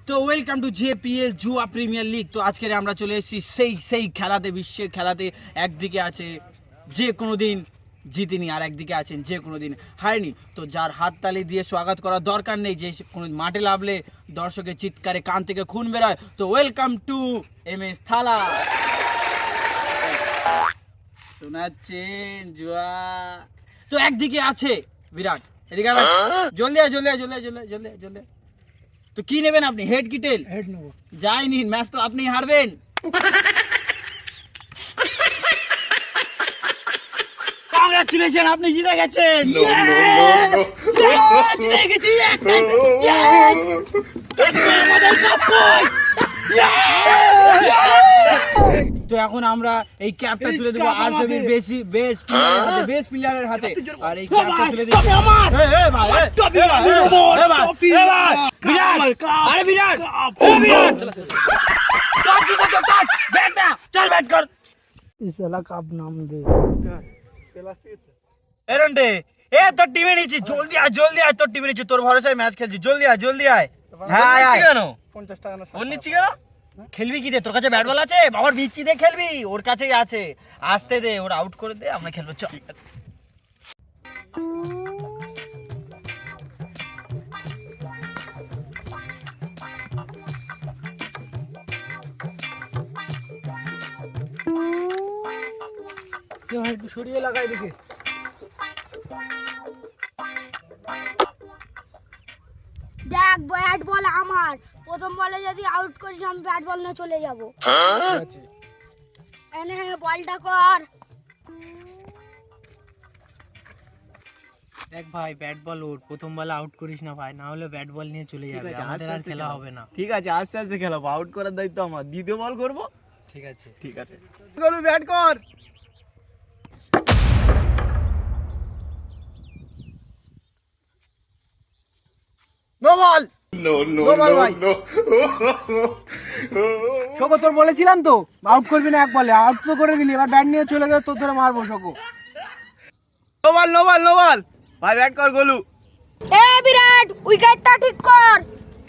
তো welcome to JPL জুয়া premier league. তো আজকের আমরা চলে এসেছি সেই খেলাতে, বিশ্বের খেলাতে। একদিকে আছে যে কোনো দিন জিতিনি, আর একদিকে আছেন যে কোনো দিন হারেনি। তো যার হাততালি দিয়ে স্বাগত করার দরকার নেই, যে কোনো মাঠে নামলে দর্শকের চিৎকারে কান থেকে খুন বেরোয়। তো ওয়েলকাম টু MS থালা। শোনাচ্ছেন জুয়া। তো একদিকে আছে বিরাট, এদিকে জলদি আয়, জলদি আয়, জলদি আয়, জলদি আয়, জলদি আয়, জলদি আয়। তো কি নেবেন আপনি, হেড কি টেল? হেড নেব। যাই নিন, ম্যাচ তো আপনি হারবেন। কংগ্রাচুলেশন, আপনি জিতে গেছেন। জিতে গেছি। তো এখন আমরা এই ক্যাপটা তুলে দেবো আরসিবির বেস্ট প্লেয়ারের হাতে। আর এই ক্যাপটা তুলে দিচ্ছি চল ব্যাট কর। ইসলা কাপ নাম দে এরন্ডে এ তোর টিমে নিয়েছি, জলদি আয়, জলদি আয়, তোর টিমে নিয়েছি, তোর ভরসায় ম্যাচ খেলছি, জলদি আয়, জলদি আয়। হ্যাঁ আয়। কেন 50 টাকা না ওর নিচ্ছি কেন? খেলবি কি দে, তোর কাছে ব্যাট বল আছে? বাবার বিচ্ছি দিয়ে খেলবি, ওর কাছেই আছে। আসতে দে, ওর আউট করে দে, আমরা খেলবো। চল কেউ একটু সরিয়ে লাগাই দেখে। দেখ, ব্যাট বল আমার। প্রথম বলে যদি আউট করিস আমি ব্যাট বল নিয়ে চলে যাব। এনে বলটা কর। দেখ ভাই, ব্যাট বল ওর, প্রথম বলে আউট করিস না ভাই, না হলে ব্যাট বল নিয়ে চলে যাবে, আমাদের আর খেলা হবে না। ঠিক আছে, আস্তে আস্তে খেলাবো, আউট করার দায়িত্ব আমার। দ্বিতীয় বল করবো। ঠিক আছে, ঠিক আছে, করবি, ব্যাট কর। No ball. No no no ball ভাই। নো। শোকো, তোর বলেছিলাম তো আউট করবি না এক বলে, আউট তো করে দিলি। এবার ব্যাট নিয়ে চলে গেলে তোর ধরে মারবো শোকো। No ball, no ball, no ball. ভাই ব্যাট কর গোলু। এ বিরাট, উইকেটটা ঠিক কর।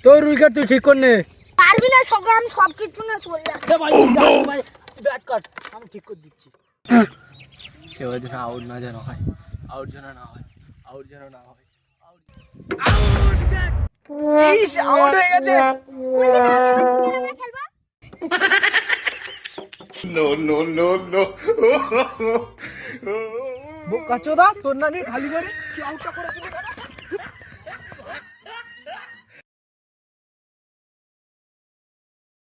তোর উইকেট তুই ঠিক কর নে। পারবি না শোকো, আমি সব কিছু নিয়ে চলে যাব। ভাই যাস ভাই, ব্যাট কাট, আমি ঠিক করে দিচ্ছি। এবার যেন আউট না যেন হয়, আউট যেন না হয়, আউট যেন না হয়। ইস, আউট হয়ে গেছে। খেলবা? No no no no. বোকা চোদা, তোর নানি খালি করে কি আউটটা করে দিলি।